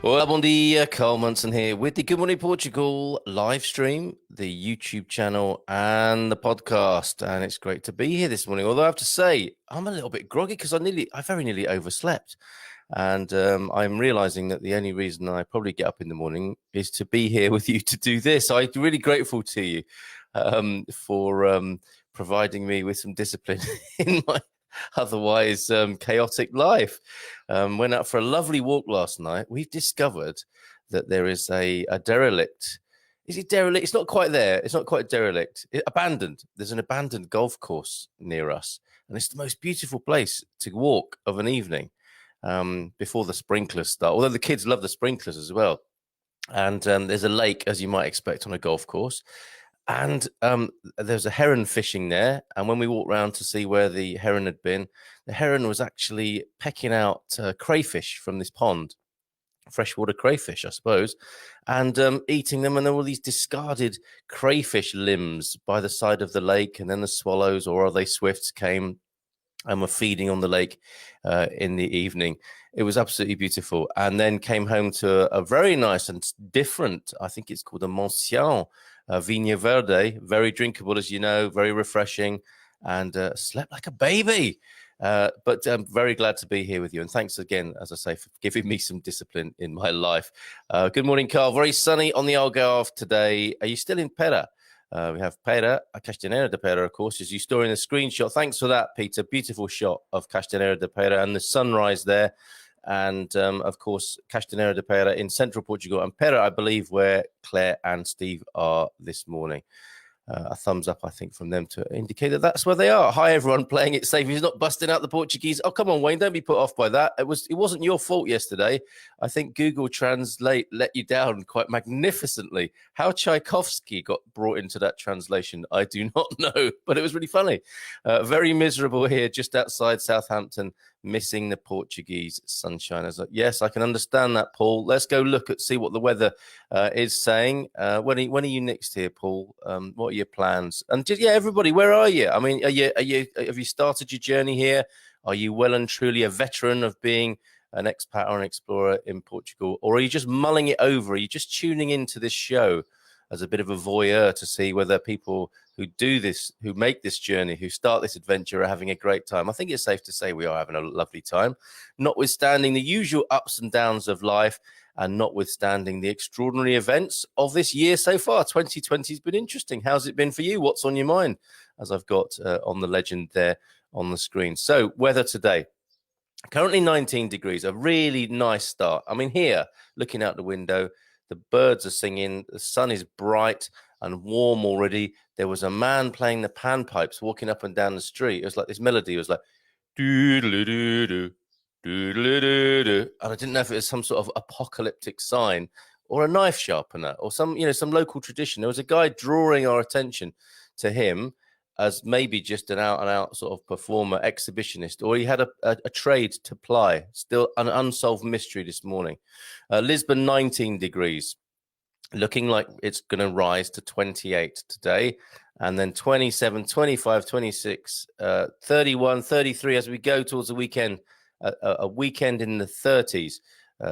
Well, bom dia, Carl Munson here with the Good Morning Portugal live stream, the YouTube channel, and the podcast. And it's great to be here this morning. Although I have to say, I'm a little bit groggy because I very nearly overslept. And I'm realizing that the only reason I probably get up in the morning is to be here with you to do this. I'm really grateful to you for providing me with some discipline in my otherwise chaotic life. Went out for a lovely walk last night. We've discovered that there is a derelict. Is it derelict? It's not quite there. It's not quite derelict. Abandoned. There's an abandoned golf course near us, and it's the most beautiful place to walk of an evening before the sprinklers start. Although the kids love the sprinklers as well. And there's a lake, as you might expect on a golf course. And there's a heron fishing there. And when we walked around to see where the heron had been, the heron was actually pecking out crayfish from this pond, freshwater crayfish, I suppose, and eating them. And there were all these discarded crayfish limbs by the side of the lake. And then the swallows, or are they swifts, came and were feeding on the lake in the evening. It was absolutely beautiful. And then came home to a very nice and different, I think it's called a Mancian, Vinha Verde, very drinkable, as you know, very refreshing, and slept like a baby. But I'm very glad to be here with you. And thanks again, as I say, for giving me some discipline in my life. Good morning, Carl. Very sunny on the Algarve today. Are you still in Pera? We have Pera, Castanheira de Pera, of course, as you saw in the screenshot. Thanks for that, Peter. Beautiful shot of Castanheira de Pera and the sunrise there. And, of course, Castanheira de Pera in central Portugal. And Pera, I believe, where Claire and Steve are this morning. A thumbs up, I think, from them to indicate that that's where they are. Hi, everyone, playing it safe. He's not busting out the Portuguese. Oh, come on, Wayne, don't be put off by that. It wasn't your fault yesterday. I think Google Translate let you down quite magnificently. How Tchaikovsky got brought into that translation, I do not know, but it was really funny. Very miserable here just outside Southampton, missing the Portuguese sunshine. I was like, yes, I can understand that, Paul. Let's go see what the weather is saying. When are you next here, Paul? What are your plans? And just, everybody, where are you? I mean, have you started your journey here? Are you well and truly a veteran of being an expat or an explorer in Portugal? Or are you just mulling it over? Are you just tuning into this show as a bit of a voyeur to see whether people who do this, who make this journey, who start this adventure are having a great time? I think it's safe to say we are having a lovely time, notwithstanding the usual ups and downs of life and notwithstanding the extraordinary events of this year so far. 2020 has been interesting. How's it been for you? What's on your mind? As I've got on the legend there on the screen. So weather today. Currently 19 degrees, a really nice start. I mean, here, looking out the window, the birds are singing, the sun is bright and warm already. There was a man playing the panpipes walking up and down the street. It was like this melody. It was like, doo-doo-doo-doo, doo-doo-doo-doo. And I didn't know if it was some sort of apocalyptic sign or a knife sharpener or some local tradition. There was a guy drawing our attention to him as maybe just an out-and-out sort of performer, exhibitionist, or he had a trade to ply. Still an unsolved mystery this morning. Lisbon, 19 degrees. Looking like it's going to rise to 28 today. And then 27, 25, 26, 31, 33 as we go towards the weekend. A weekend in the 30s.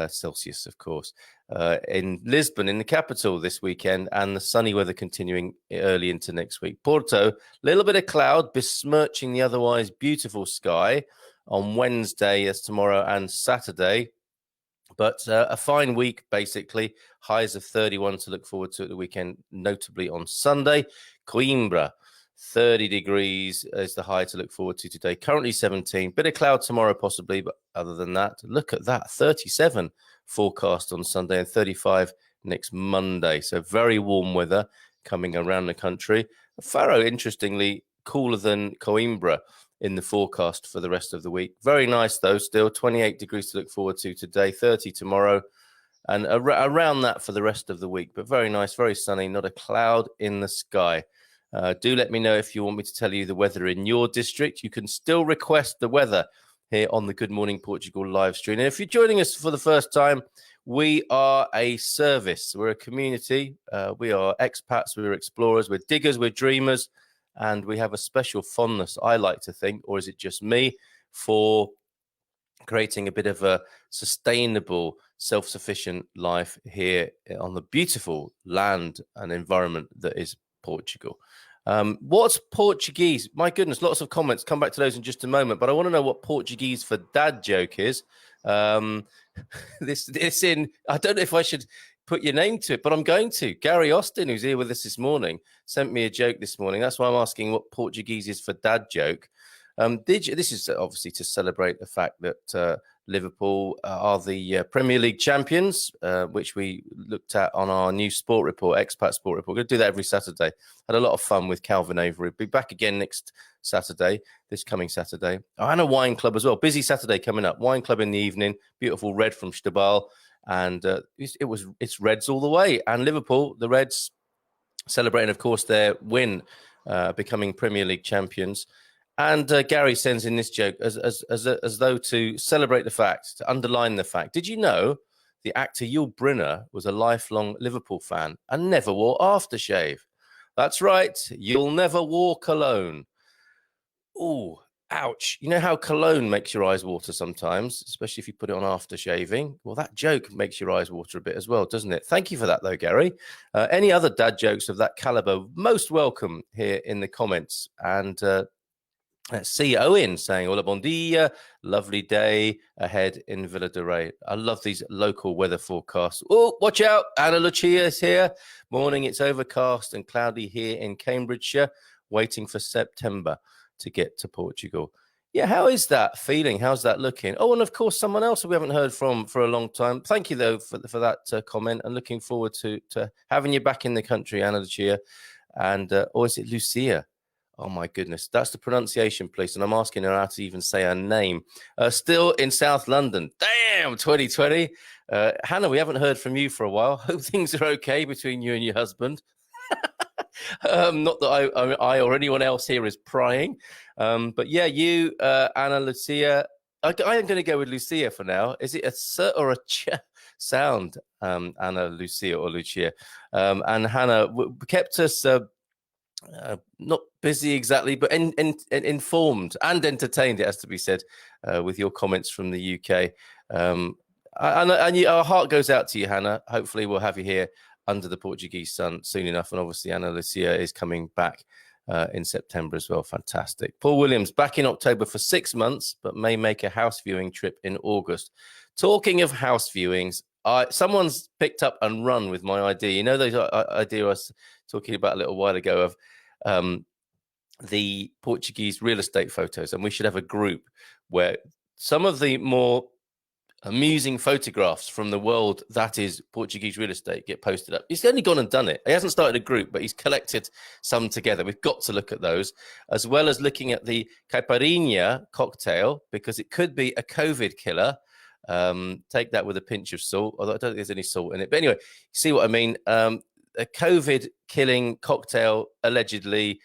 Celsius, of course, in Lisbon, in the capital this weekend, and the sunny weather continuing early into next week. Porto, a little bit of cloud besmirching the otherwise beautiful sky on Wednesday, as tomorrow and Saturday. But a fine week, basically. Highs of 31 to look forward to at the weekend, notably on Sunday. Coimbra, 30 degrees is the high to look forward to today. Currently 17. Bit of cloud tomorrow, possibly. But other than that, look at that. 37 forecast on Sunday and 35 next Monday. So very warm weather coming around the country. Faro, interestingly, cooler than Coimbra in the forecast for the rest of the week. Very nice, though, still. 28 degrees to look forward to today, 30 tomorrow, and around that for the rest of the week. But very nice, very sunny, not a cloud in the sky. Do let me know if you want me to tell you the weather in your district. You can still request the weather here on the Good Morning Portugal live stream. And if you're joining us for the first time, we are a service. We're a community. We are expats. We're explorers. We're diggers. We're dreamers. And we have a special fondness, I like to think, or is it just me, for creating a bit of a sustainable, self-sufficient life here on the beautiful land and environment that is Portugal. What's Portuguese? My goodness, lots of comments. Come back to those in just a moment. But I want to know what Portuguese for dad joke is. This in, I don't know if I should put your name to it, but I'm going to. Gary Austin, who's here with us this morning, sent me a joke this morning. That's why I'm asking what Portuguese is for dad joke. This is obviously to celebrate the fact that Liverpool are the Premier League champions, which we looked at on our new sport report, Expat Sport Report. We're going to do that every Saturday. Had a lot of fun with Calvin Avery. Be back again next Saturday, this coming Saturday. Oh, and a wine club as well. Busy Saturday coming up. Wine club in the evening. Beautiful red from Stabal. And it's Reds all the way. And Liverpool, the Reds, celebrating, of course, their win, becoming Premier League champions. And Gary sends in this joke as though to celebrate the fact, to underline the fact. Did you know the actor Yul Brynner was a lifelong Liverpool fan and never wore aftershave? That's right. You'll never wore cologne. Ooh, ouch. You know how cologne makes your eyes water sometimes, especially if you put it on after shaving? Well, that joke makes your eyes water a bit as well, doesn't it? Thank you for that, though, Gary. Any other dad jokes of that caliber, most welcome here in the comments. And let's see, Owen saying, hola, bon dia, lovely day ahead in Villa de Rey. I love these local weather forecasts. Oh, watch out, Anna Lucia is here. Morning, it's overcast and cloudy here in Cambridgeshire, waiting for September to get to Portugal. Yeah, how is that feeling? How's that looking? Oh, and of course, someone else we haven't heard from for a long time. Thank you, though, for that comment, and looking forward to having you back in the country, Anna Lucia. And, or is it Lucia? Oh, my goodness. That's the pronunciation, please. And I'm asking her how to even say her name. Still in South London. Damn, 2020. Hannah, we haven't heard from you for a while. Hope things are okay between you and your husband. Not that I or anyone else here is prying. But yeah, you, Anna Lucia. I am going to go with Lucia for now. Is it a s or a ch sound, Anna Lucia or Lucia? And Hannah kept us... not busy exactly, but informed and entertained, it has to be said, with your comments from the UK. And our heart goes out to you, Hannah. Hopefully we'll have you here under the Portuguese sun soon enough. And obviously Anna Lucia is coming back in September as well. Fantastic. Paul Williams, back in October for 6 months, but may make a house viewing trip in August. Talking of house viewings, someone's picked up and run with my idea. You know, those idea I was talking about a little while ago of the Portuguese real estate photos, and we should have a group where some of the more amusing photographs from the world that is Portuguese real estate get posted up. He's only gone and done it. He hasn't started a group, but he's collected some together. We've got to look at those, as well as looking at the Caipirinha cocktail, because it could be a COVID killer. Take that with a pinch of salt, although I don't think there's any salt in it. But anyway, see what I mean? A COVID killing cocktail, allegedly.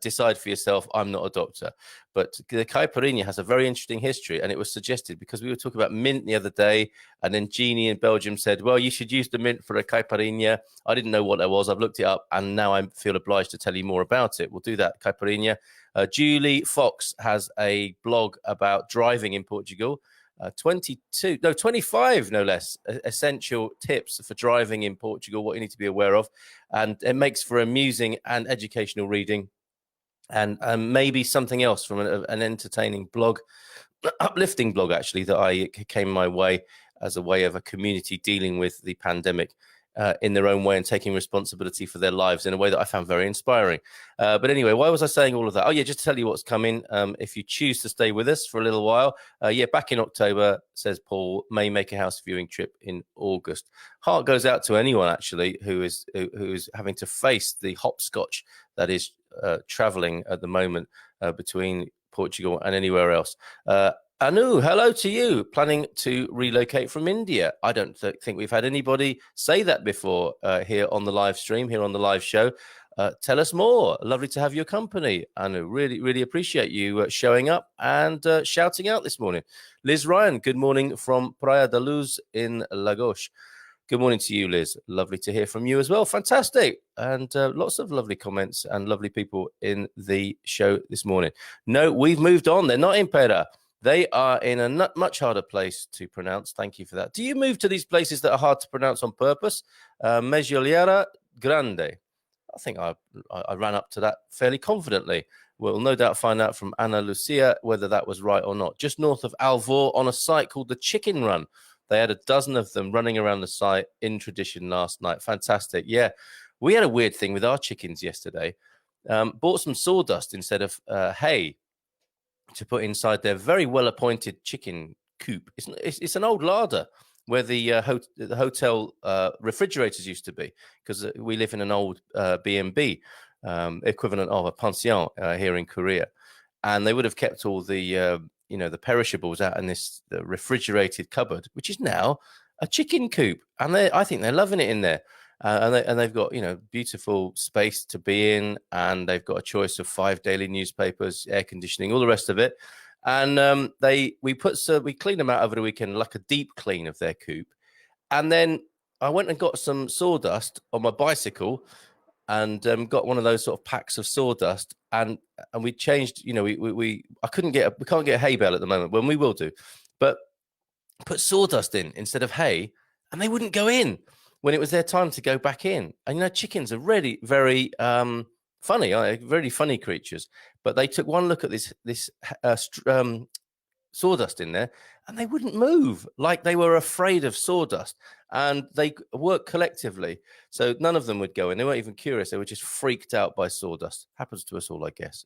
Decide for yourself. I'm not a doctor. But the Caipirinha has a very interesting history, and it was suggested because we were talking about mint the other day, and then Jeannie in Belgium said, well, you should use the mint for a Caipirinha. I didn't know what that was. I've looked it up, and now I feel obliged to tell you more about it. We'll do that, Caipirinha. Julie Fox has a blog about driving in Portugal. 25, no less, essential tips for driving in Portugal, what you need to be aware of. And it makes for amusing and educational reading. And maybe something else from an entertaining blog, uplifting blog, actually, that came my way as a way of a community dealing with the pandemic in their own way and taking responsibility for their lives in a way that I found very inspiring. But anyway, why was I saying all of that? Oh, yeah, just to tell you what's coming. If you choose to stay with us for a little while, back in October, says Paul, may make a house viewing trip in August. Heart goes out to anyone, actually, who is having to face the hopscotch that is traveling at the moment between Portugal and anywhere else. Anu, hello to you. Planning to relocate from India. I don't think we've had anybody say that before here on the live stream, here on the live show. Tell us more. Lovely to have your company, Anu. Really, really appreciate you showing up and shouting out this morning. Liz Ryan, good morning from Praia da Luz in Lagos. Good morning to you, Liz. Lovely to hear from you as well. Fantastic. And lots of lovely comments and lovely people in the show this morning. No, we've moved on. They're not in Pera. They are in a much harder place to pronounce. Thank you for that. Do you move to these places that are hard to pronounce on purpose? Mezzoliera Grande. I think I ran up to that fairly confidently. We'll no doubt find out from Ana Lucia whether that was right or not. Just north of Alvor on a site called the Chicken Run. They had a dozen of them running around the site in tradition last night. Fantastic. Yeah, we had a weird thing with our chickens yesterday. Bought some sawdust instead of hay to put inside their very well-appointed chicken coop. It's an old larder where the hotel refrigerators used to be, because we live in an old B&B, equivalent of a pension here in Korea. And they would have kept all the, the perishables out in this refrigerated cupboard, which is now a chicken coop. And I think they're loving it in there. And they've got, beautiful space to be in, and they've got a choice of 5 daily newspapers, air conditioning, all the rest of it. And we clean them out over the weekend, like a deep clean of their coop. And then I went and got some sawdust on my bicycle, and got one of those sort of packs of sawdust, and we changed. We can't get a hay bale at the moment, when we will do, but put sawdust in instead of hay, and they wouldn't go in when it was their time to go back in. And chickens are really very funny, very funny creatures. But they took one look at this sawdust in there, and they wouldn't move, like they were afraid of sawdust. And they worked collectively, so none of them would go in. They weren't even curious. They were just freaked out by sawdust. Happens to us all, I guess,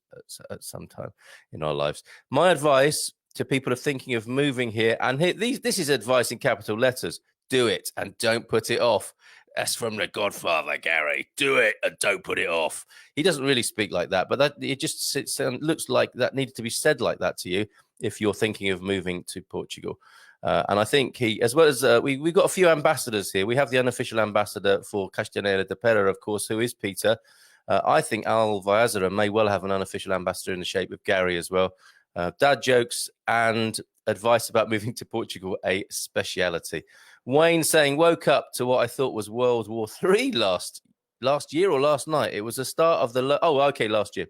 at some time in our lives. My advice to people are thinking of moving here, and this is advice in capital letters: do it and don't put it off. That's from the Godfather, Gary. Do it and don't put it off. He doesn't really speak like that, but it just looks like that needed to be said like that to you if you're thinking of moving to Portugal. And I think as well as we've got a few ambassadors here. We have the unofficial ambassador for Castanheira de Pera, of course, who is Peter. I think Al Viazara may well have an unofficial ambassador in the shape of Gary as well. Dad jokes and advice about moving to Portugal, a speciality. Wayne saying, woke up to what I thought was World War III last year or last night. It was the start of last year.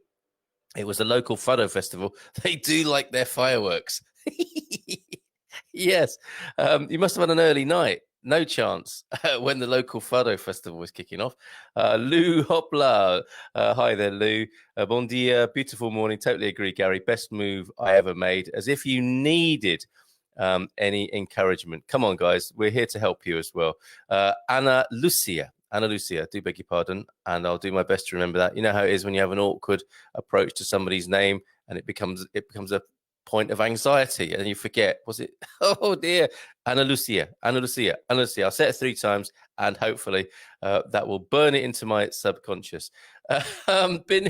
It was the local Fado festival. They do like their fireworks. Yes. You must have had an early night. No chance when the local Fado festival was kicking off. Lou Hopla. Hi there, Lou. Bon dia. Beautiful morning. Totally agree, Gary. Best move I ever made. As if you needed any encouragement. Come on, guys. We're here to help you as well. Ana Lucia, do beg your pardon. And I'll do my best to remember that. You know how it is when you have an awkward approach to somebody's name and it becomes a point of anxiety, and you forget, was it? Oh dear. Ana Lucia. I'll say it 3 times, and hopefully that will burn it into my subconscious. Been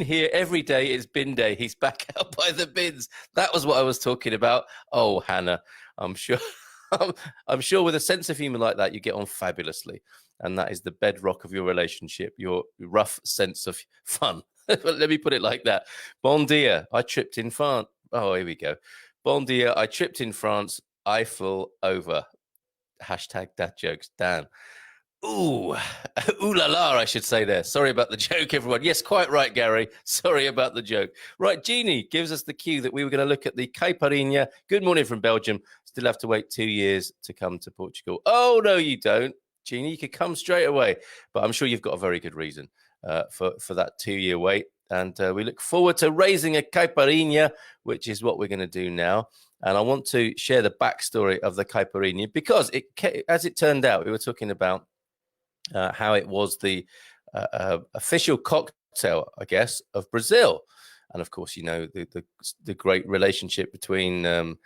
here every day. It's bin day. He's back out by the bins. That was what I was talking about. Oh, Hannah, I'm sure I'm sure with a sense of humor like that, you get on fabulously, and that is the bedrock of your relationship, your rough sense of fun. Let me put it like that. Bon dia. I tripped in France. Oh, here we go. Bon dia. I tripped in France. Eiffel over. Hashtag dad jokes. Dan. Ooh la la, I should say there. Sorry about the joke, everyone. Yes, quite right, Gary. Sorry about the joke. Right, Jeannie gives us the cue that we were going to look at the Caipirinha. Good morning from Belgium. Still have to wait 2 years to come to Portugal. Oh, no, you don't, Jeannie. You could come straight away. But I'm sure you've got a very good reason for that 2-year wait. And we look forward to raising a Caipirinha, which is what we're going to do now. And I want to share the backstory of the Caipirinha because, as it turned out, we were talking about how it was the official cocktail, I guess, of Brazil. And of course, the great relationship between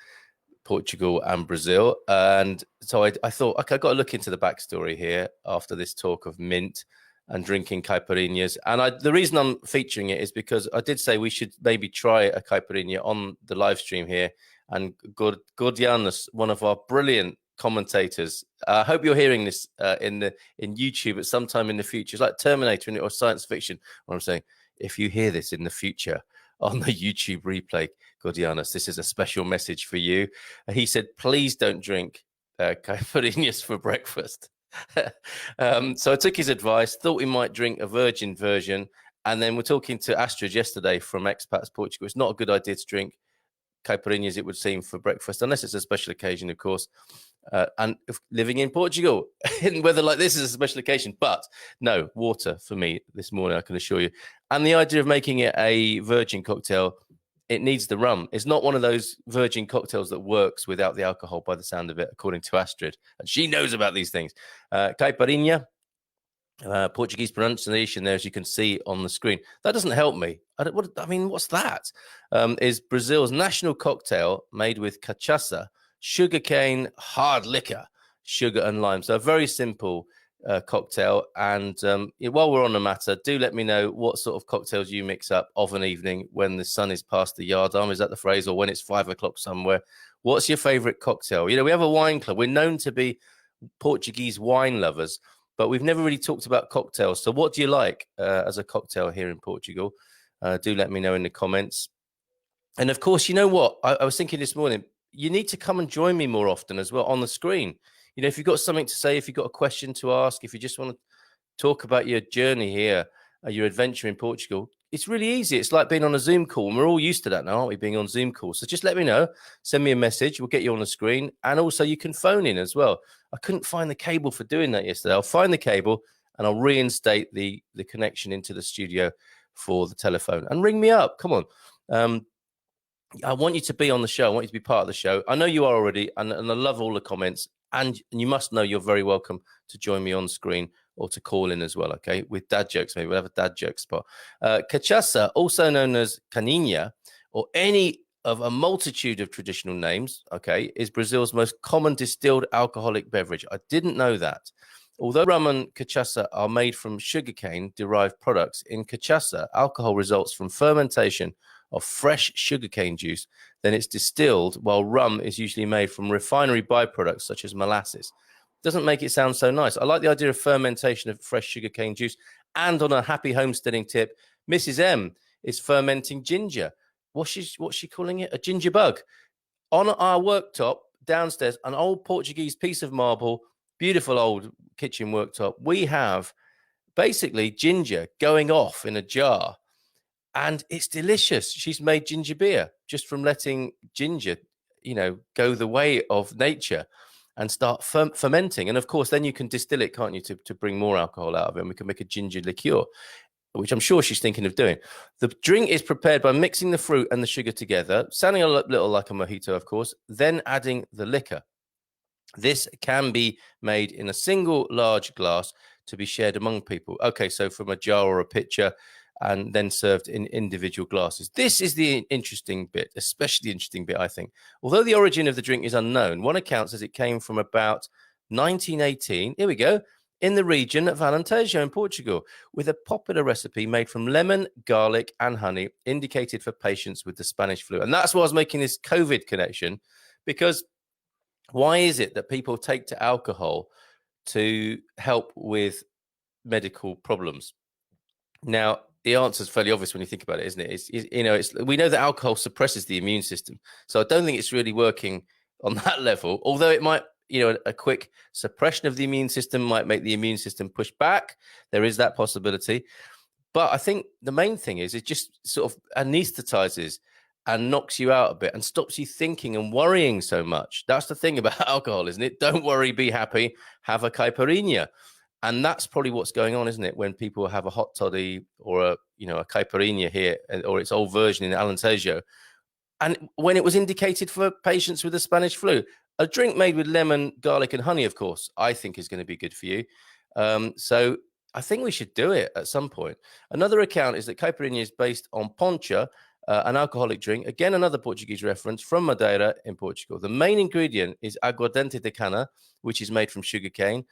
Portugal and Brazil. And so I thought, okay, I've got to look into the backstory here after this talk of mint and drinking caipirinhas. And the reason I'm featuring it is because I did say we should maybe try a caipirinha on the live stream here. And Gordianus, one of our brilliant commentators, I hope you're hearing this in YouTube at some time in the future. It's like Terminator or science fiction, what I'm saying. If you hear this in the future on the YouTube replay, Gordianus, this is a special message for you. He said, please don't drink caipirinhas for breakfast. So I took his advice, thought we might drink a virgin version. And then we're talking to Astrid yesterday from Expats Portugal. It's not a good idea to drink caipirinhas, it would seem, for breakfast, unless it's a special occasion, of course. And living in Portugal in weather like this is a special occasion. But no, water for me this morning, I can assure you. And the idea of making it a virgin cocktail, it needs the rum. It's not one of those virgin cocktails that works without the alcohol, by the sound of it, according to Astrid. And she knows about these things. Caipirinha, Portuguese pronunciation there, as you can see on the screen. That doesn't help me. What's that? Is Brazil's national cocktail made with cachaça, sugarcane, hard liquor, sugar and lime. So a very simple cocktail. And while we're on the matter, do let me know what sort of cocktails you mix up of an evening when the sun is past the yard arm. Is that the phrase? Or when it's 5 o'clock somewhere? What's your favorite cocktail? We have a wine club. We're known to be Portuguese wine lovers, but we've never really talked about cocktails. So what do you like as a cocktail here in Portugal? Do let me know in the comments. And of course, you know what? I was thinking this morning, you need to come and join me more often as well on the screen. If you've got something to say, if you've got a question to ask, if you just want to talk about your journey here, your adventure in Portugal, it's really easy. It's like being on a Zoom call. And we're all used to that now, aren't we, being on Zoom calls? So just let me know. Send me a message. We'll get you on the screen. And also you can phone in as well. I couldn't find the cable for doing that yesterday. I'll find the cable and I'll reinstate the connection into the studio for the telephone. And ring me up. Come on. I want you to be on the show. I want you to be part of the show. I know you are already, and I love all the comments. And you must know you're very welcome to join me on screen or to call in as well, okay? With dad jokes, maybe we'll have a dad joke spot. Cachaça, also known as caninha, or any of a multitude of traditional names, okay, is Brazil's most common distilled alcoholic beverage. I didn't know that. Although rum and cachaça are made from sugarcane-derived products, in cachaça, alcohol results from fermentation of fresh sugarcane juice, then it's distilled, while rum is usually made from refinery byproducts such as molasses. Doesn't make it sound so nice. I like the idea of fermentation of fresh sugarcane juice. And on a happy homesteading tip, Mrs. M is fermenting ginger. What's she calling it? A ginger bug. On our worktop downstairs, an old Portuguese piece of marble, beautiful old kitchen worktop, we have basically ginger going off in a jar. And it's delicious. She's made ginger beer just from letting ginger, go the way of nature and start fermenting. And of course, then you can distill it, can't you, to bring more alcohol out of it. And we can make a ginger liqueur, which I'm sure she's thinking of doing. The drink is prepared by mixing the fruit and the sugar together, sounding a little like a mojito, of course, then adding the liquor. This can be made in a single large glass to be shared among people. Okay, so from a jar or a pitcher, and then served in individual glasses. This is the interesting bit, especially the interesting bit, I think. Although the origin of the drink is unknown, one account says it came from about 1918, here we go, in the region of Alentejo in Portugal, with a popular recipe made from lemon, garlic, and honey, indicated for patients with the Spanish flu. And that's why I was making this COVID connection, because why is it that people take to alcohol to help with medical problems? Now, the answer is fairly obvious when you think about it, isn't it? We know that alcohol suppresses the immune system. So I don't think it's really working on that level, although it might, a quick suppression of the immune system might make the immune system push back. There is that possibility. But I think the main thing is it just sort of anesthetizes and knocks you out a bit and stops you thinking and worrying so much. That's the thing about alcohol, isn't it? Don't worry, be happy, have a caipirinha. And that's probably what's going on, isn't it? When people have a hot toddy or a caipirinha here, or its old version in Alentejo, and when it was indicated for patients with the Spanish flu, a drink made with lemon, garlic, and honey, of course, I think is going to be good for you. So I think we should do it at some point. Another account is that caipirinha is based on poncha, an alcoholic drink. Again, another Portuguese reference from Madeira in Portugal. The main ingredient is aguardente de cana, which is made from sugarcane.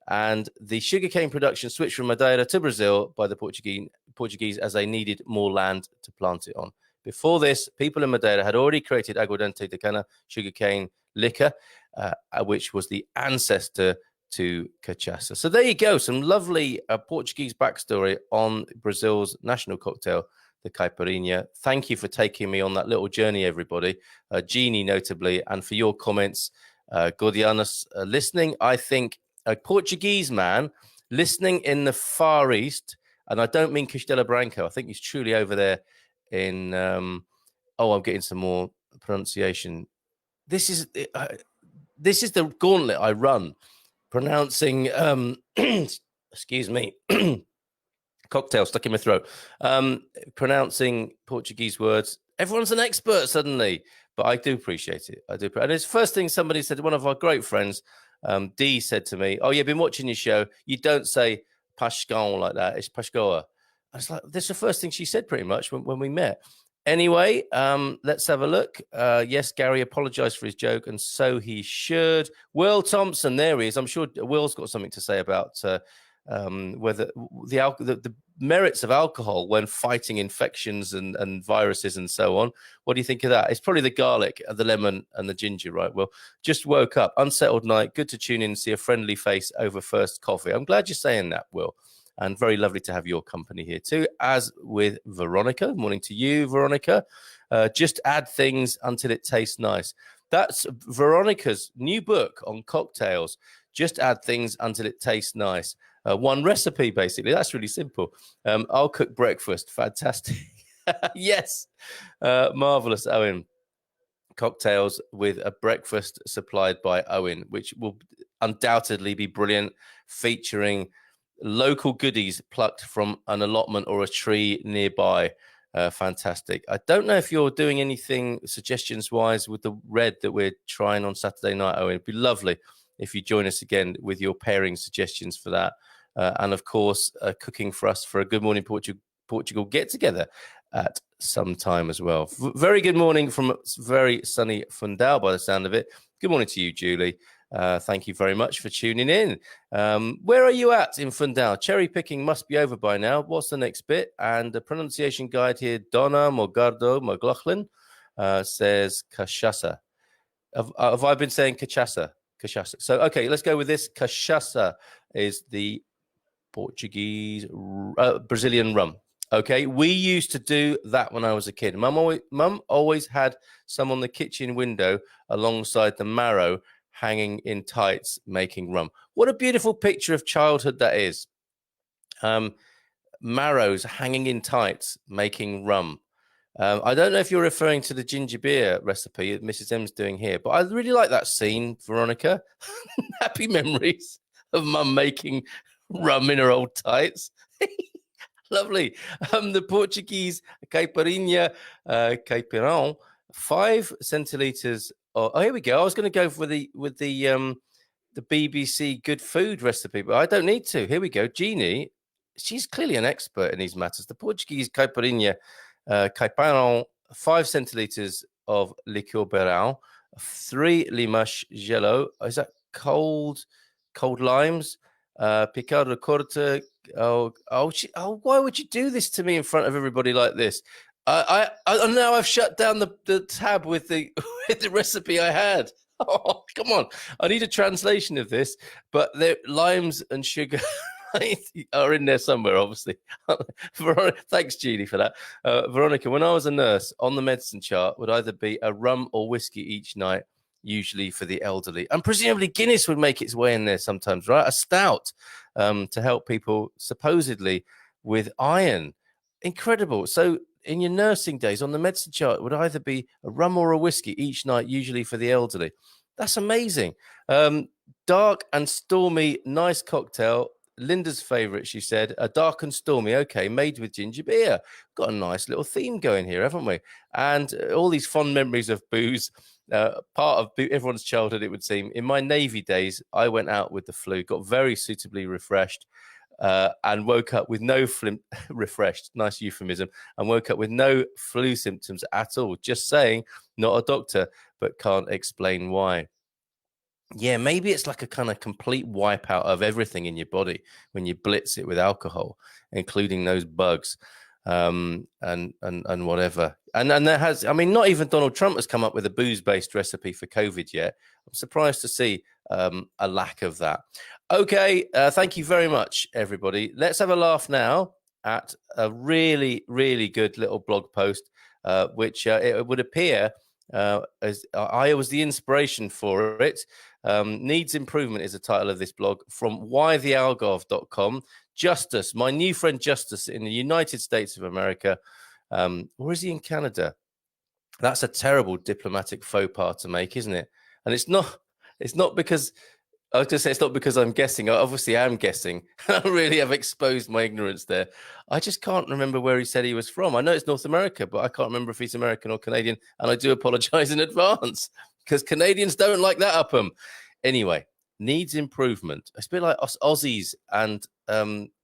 And the sugarcane production switched from Madeira to Brazil by the Portuguese as they needed more land to plant it on. Before this, people in Madeira had already created aguardente de cana, sugarcane liquor, which was the ancestor to cachaça. So there you go, some lovely Portuguese backstory on Brazil's national cocktail, the caipirinha. Thank you for taking me on that little journey, everybody. Jeannie, notably, and for your comments. Gordianos listening, I think, a Portuguese man listening in the Far East, and I don't mean Castelo Branco. I think he's truly over there in, I'm getting some more pronunciation. This is the gauntlet I run, pronouncing excuse me, cocktail stuck in my throat, pronouncing Portuguese words. Everyone's an expert suddenly, but I do appreciate it. I do. And it's the first thing somebody said, one of our great friends, Dee, said to me, "Oh, yeah, I've been watching your show. You don't say Pascal like that. It's Pascoa." I was like, that's the first thing she said pretty much when we met. Anyway, let's have a look. Yes, Gary apologized for his joke, and so he should. Will Thompson, there he is. I'm sure Will's got something to say about whether the merits of alcohol when fighting infections and viruses and so on. What do you think of that? It's probably the garlic, the lemon, and the ginger, right? Well, just woke up, unsettled night. Good to tune in and see a friendly face over first coffee. I'm glad you're saying that, Will. And very lovely to have your company here too, as with Veronica. Morning to you, Veronica. Just add things until it tastes nice. That's Veronica's new book on cocktails. Just add things until it tastes nice. One recipe, basically. That's really simple. I'll cook breakfast. Fantastic. Yes. Marvelous, Owen. Cocktails with a breakfast supplied by Owen, which will undoubtedly be brilliant, featuring local goodies plucked from an allotment or a tree nearby. Fantastic. I don't know if you're doing anything suggestions-wise with the red that we're trying on Saturday night, Owen. It'd be lovely if you join us again with your pairing suggestions for that. And, of course, cooking for us for a Good Morning Portugal get-together at some time as well. Very good morning from very sunny Fundão, by the sound of it. Good morning to you, Julie. Thank you very much for tuning in. Where are you at in Fundão? Cherry picking must be over by now. What's the next bit? And the pronunciation guide here, Donna Mogardo McLaughlin, says cachaça. Have I been saying cachaça? Cachaça. So, okay, let's go with this. Cachaça is the Portuguese, Brazilian rum. Okay, we used to do that when I was a kid. Mum always had some on the kitchen window alongside the marrow, hanging in tights, making rum. What a beautiful picture of childhood that is. Marrows hanging in tights, making rum. I don't know if you're referring to the ginger beer recipe that Mrs. M's doing here, but I really like that scene, Veronica. Happy memories of Mum making rum in her old tights. Lovely. The Portuguese Caipirinha, Caipirinha, 5 centiliters. Oh, here we go. I was going to go for the BBC good food recipe, but I don't need to. Here we go. Jeannie, she's clearly an expert in these matters. The Portuguese Caipirinha, Caipirinha, 5 centiliters of liqueur beirão, 3 limas gelo. Is that cold limes? Picado corta. Why would you do this to me in front of everybody like this? I now I've shut down the tab with the with the recipe I had. Oh, come on. I need a translation of this, but the limes and sugar are in there somewhere, obviously. Thanks, Jeannie, for that. Veronica, when I was a nurse, on the medicine chart would either be a rum or whiskey each night, usually for the elderly. And presumably Guinness would make its way in there sometimes, right? A stout to help people supposedly with iron. Incredible. So in your nursing days, on the medicine chart, it would either be a rum or a whiskey each night, usually for the elderly. That's amazing. Dark and stormy, nice cocktail. Linda's favorite, she said, a dark and stormy, okay, made with ginger beer. Got a nice little theme going here, haven't we? And all these fond memories of booze, part of everyone's childhood, it would seem. In my Navy days, I went out with the flu, got very suitably refreshed, and woke up with no refreshed, nice euphemism, and woke up with no flu symptoms at all. Just saying, not a doctor, but can't explain why. Yeah, maybe it's like a kind of complete wipeout of everything in your body when you blitz it with alcohol, including those bugs, and whatever. And there has, I mean, not even Donald Trump has come up with a booze-based recipe for COVID yet. I'm surprised to see a lack of that. Okay, thank you very much, everybody. Let's have a laugh now at a really, really good little blog post, which it would appear as I was the inspiration for it. Needs Improvement is the title of this blog from whythealgarve.com. Justice, my new friend Justice in the United States of America, or is he in Canada? That's a terrible diplomatic faux pas to make, isn't it? And it's not because I was going to say it's not because I'm guessing. I obviously am guessing. I really have exposed my ignorance there. I just can't remember where he said he was from. I know it's North America, but I can't remember if he's American or Canadian. And I do apologize in advance because Canadians don't like that up 'em. Anyway, needs improvement. It's a bit like us Aussies and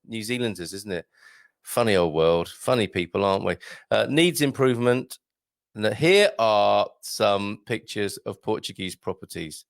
New Zealanders, isn't it? Funny old world. Funny people, aren't we? Needs improvement. Now, here are some pictures of Portuguese properties.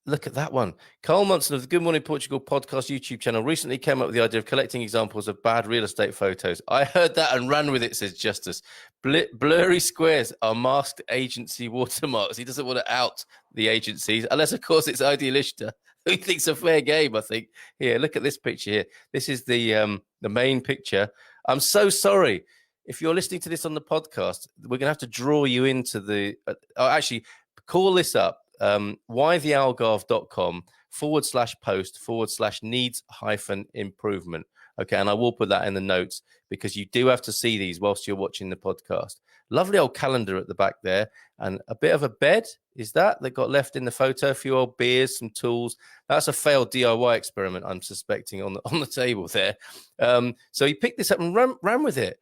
Look at that one. Carl Munson of the Good Morning Portugal podcast YouTube channel recently came up with the idea of collecting examples of bad real estate photos. I heard that and ran with it, says Justice. Blurry squares are masked agency watermarks. He doesn't want to out the agencies, unless, of course, it's Idealista, who thinks a fair game, I think. Here, look at this picture here. This is the main picture. I'm so sorry. If you're listening to this on the podcast, we're going to have to draw you into the... actually, call this up. whythealgarve.com/post/needs-improvement. Okay, and I will put that in the notes because you do have to see these whilst you're watching the podcast. Lovely old calendar at the back there, and a bit of a bed. Is that got left in the photo? A few old beers, some tools. That's a failed DIY experiment, I'm suspecting, on the table there. So he picked this up and ran with it.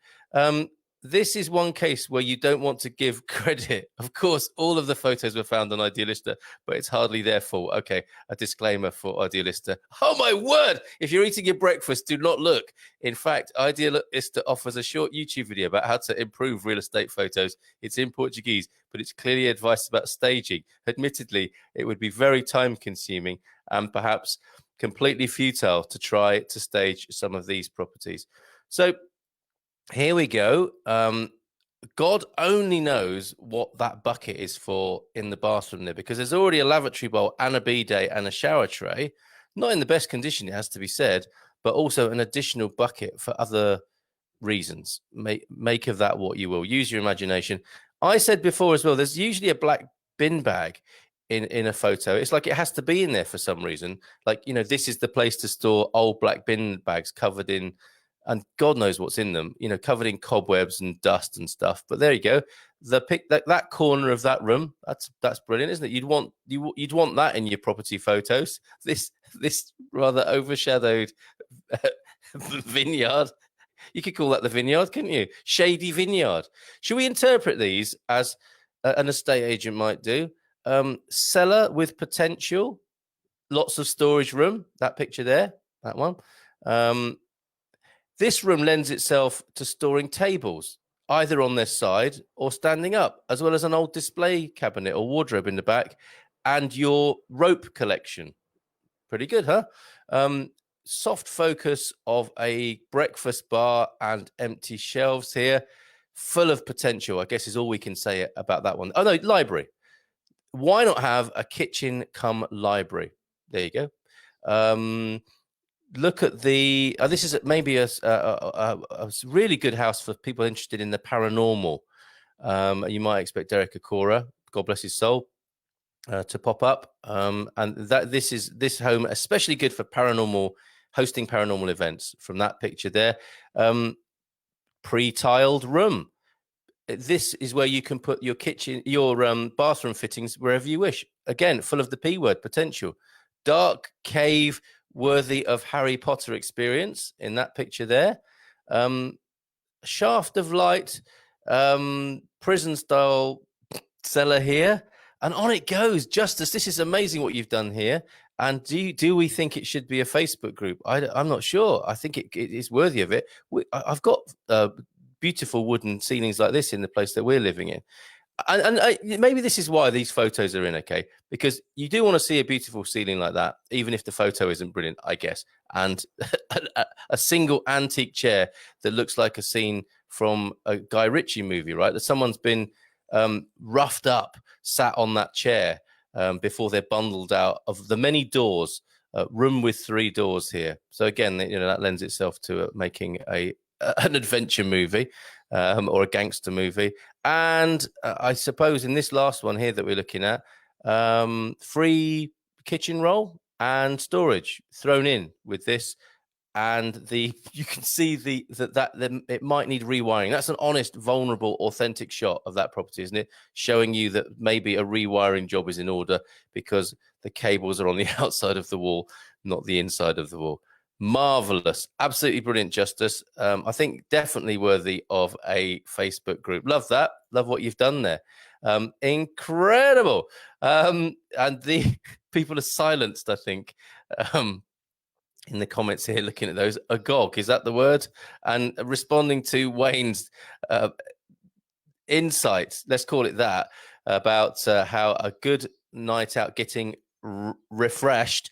This is one case where you don't want to give credit. Of course, all of the photos were found on Idealista, but it's hardly their fault. Okay, a disclaimer for Idealista. Oh, my word! If you're eating your breakfast, do not look. In fact, Idealista offers a short YouTube video about how to improve real estate photos. It's in Portuguese, but it's clearly advice about staging. Admittedly, it would be very time-consuming and perhaps completely futile to try to stage some of these properties. So, here we go. God only knows what that bucket is for in the bathroom there, because there's already a lavatory bowl and a bidet and a shower tray. Not in the best condition, it has to be said, but also an additional bucket for other reasons. Make of that what you will. Use your imagination. I said before as well, there's usually a black bin bag in a photo. It's like it has to be in there for some reason. Like, this is the place to store old black bin bags covered in... and God knows what's in them, covered in cobwebs and dust and stuff. But there you go. That corner of that room, that's brilliant, isn't it? You'd want that in your property photos. This rather overshadowed vineyard. You could call that the vineyard, couldn't you? Shady vineyard. Should we interpret these as an estate agent might do? Cellar with potential, lots of storage room. That picture there, that one. This room lends itself to storing tables, either on their side or standing up, as well as an old display cabinet or wardrobe in the back, and your rope collection. Pretty good, huh? Soft focus of a breakfast bar and empty shelves here, full of potential, I guess is all we can say about that one. Oh, no, library. Why not have a kitchen come library? There you go. Look at this is maybe a really good house for people interested in the paranormal. You might expect Derek Acora, God bless his soul, to pop up. And this home especially good for hosting paranormal events. From that picture there, pre-tiled room. This is where you can put your kitchen, your bathroom fittings wherever you wish. Again, full of the P word, potential. Dark cave, worthy of Harry Potter experience in that picture there. Shaft of light, prison style cellar here, and on it goes. Justice, this is amazing what you've done here. And do we think it should be a Facebook group? I'm not sure. I think it is worthy of it. I've got beautiful wooden ceilings like this in the place that we're living in. And maybe this is why these photos are in, okay? Because you do want to see a beautiful ceiling like that, even if the photo isn't brilliant, I guess. And a single antique chair that looks like a scene from a Guy Ritchie movie, right? That someone's been roughed up, sat on that chair before they're bundled out of the many doors. Room with 3 doors here. So again, that lends itself to making an adventure movie. Or a gangster movie. And I suppose in this last one here that we're looking at, free kitchen roll and storage thrown in with this. and you can see that it might need rewiring. That's an honest, vulnerable, authentic shot of that property, isn't it? Showing you that maybe a rewiring job is in order because the cables are on the outside of the wall, not the inside of the wall. Marvelous, absolutely brilliant, Justice. I think definitely worthy of a Facebook group. Love that. Love what you've done there. Incredible. And the people are silenced, I think. In the comments here, looking at those, agog, is that the word? And responding to Wayne's insights, let's call it that, about how a good night out, getting refreshed,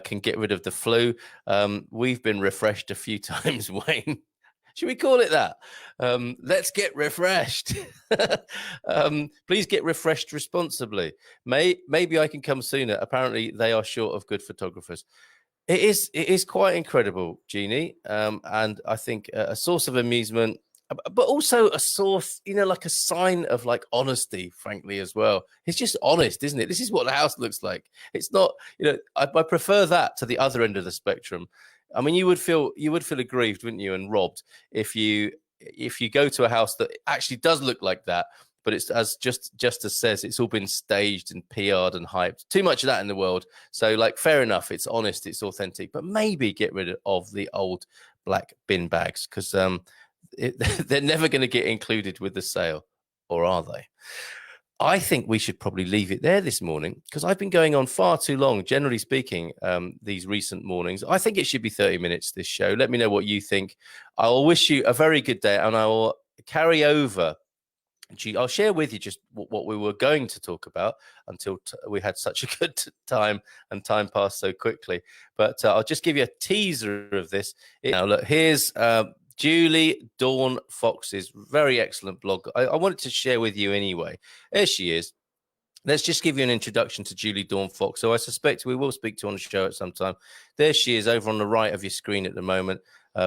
can get rid of the flu. We've been refreshed a few times, Wayne. Should we call it that? Let's get refreshed. Please get refreshed responsibly. Maybe I can come sooner. Apparently, they are short of good photographers. It is quite incredible, Jeannie, and I think a source of amusement, but also a source, like a sign of like honesty, frankly, as well. It's just honest, isn't it? This is what the house looks like. It's not, I prefer that to the other end of the spectrum. I mean, you would feel aggrieved, wouldn't you, and robbed if you go to a house that actually does look like that. But it's, as Justice says, it's all been staged and PR'd and hyped. Too much of that in the world. So, like, fair enough. It's honest. It's authentic. But maybe get rid of the old black bin bags, because they're never going to get included with the sale. Or are they? I think we should probably leave it there this morning, because I've been going on far too long, generally speaking, these recent mornings. I think it should be 30 minutes, this show. Let me know what you think. I will wish you a very good day, and I will carry over. I'll share with you just what we were going to talk about until we had such a good time, and time passed so quickly. But I'll just give you a teaser of this. Now, look, here's Julie Dawn Fox's very excellent blog. I wanted to share with you anyway. There she is. Let's just give you an introduction to Julie Dawn Fox, so I suspect we will speak to on the show at some time. There she is over on the right of your screen at the moment.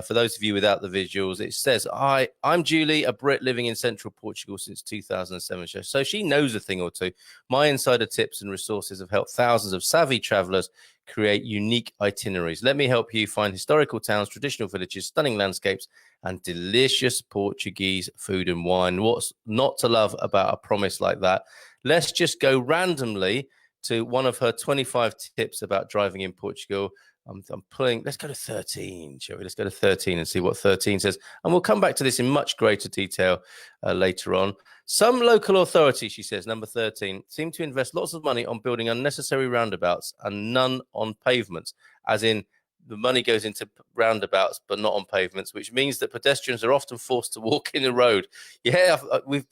For those of you without the visuals, it says, I'm Julie, a Brit living in central Portugal since 2007. So she knows a thing or two. My insider tips and resources have helped thousands of savvy travelers create unique itineraries. Let me help you find historical towns, traditional villages, stunning landscapes, and delicious Portuguese food and wine. What's not to love about a promise like that? Let's just go randomly to one of her 25 tips about driving in Portugal. I'm pulling, let's go to 13, shall we? Let's go to 13 and see what 13 says. And we'll come back to this in much greater detail later on. Some local authorities, she says, number 13, seem to invest lots of money on building unnecessary roundabouts and none on pavements, as in the money goes into roundabouts but not on pavements, which means that pedestrians are often forced to walk in the road. Yeah, we've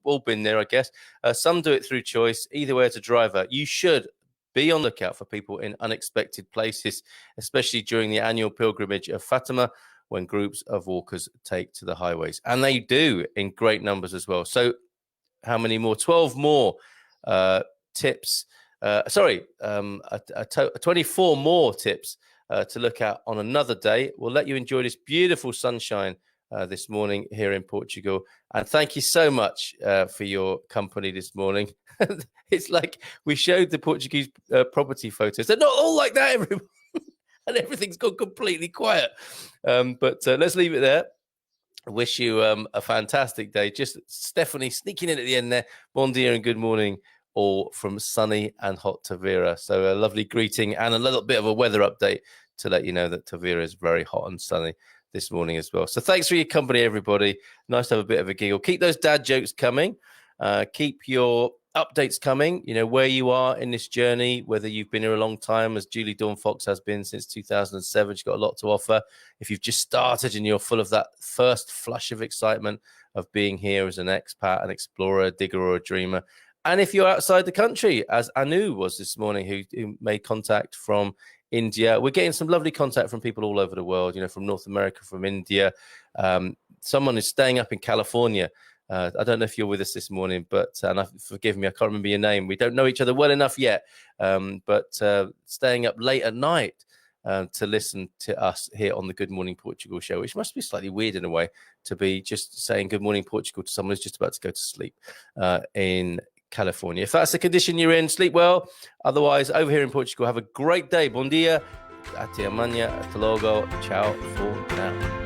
all been there, I guess. Some do it through choice. Either way, as a driver, you should be on the lookout for people in unexpected places, especially during the annual pilgrimage of Fatima, when groups of walkers take to the highways. And they do in great numbers as well. So how many more? 12 more tips. 24 more tips to look at on another day. We'll let you enjoy this beautiful sunshine this morning here in Portugal. And thank you so much for your company this morning. It's like we showed the Portuguese property photos. They're not all like that, everyone. And everything's gone completely quiet. But let's leave it there. I wish you a fantastic day. Just Stephanie sneaking in at the end there. Bon dia and good morning, all from sunny and hot Tavira. So a lovely greeting and a little bit of a weather update to let you know that Tavira is very hot and sunny this morning as well. So thanks for your company, everybody. Nice to have a bit of a giggle. Keep those dad jokes coming. Keep your updates coming, where you are in this journey, whether you've been here a long time, as Julie Dawn Fox has been since 2007. She's got a lot to offer. If you've just started and you're full of that first flush of excitement of being here as an expat, an explorer, a digger, or a dreamer. And if you're outside the country, as Anu was this morning, who made contact from India. We're getting some lovely contact from people all over the world, from North America, from India. Someone is staying up in California. I don't know if you're with us this morning, but forgive me, I can't remember your name. We don't know each other well enough yet, but staying up late at night to listen to us here on the Good Morning Portugal show, which must be slightly weird in a way to be just saying Good Morning Portugal to someone who's just about to go to sleep in California. If that's the condition you're in, sleep well. Otherwise, over here in Portugal, have a great day. Bom dia. Atiamania, Atalogo, ciao for now.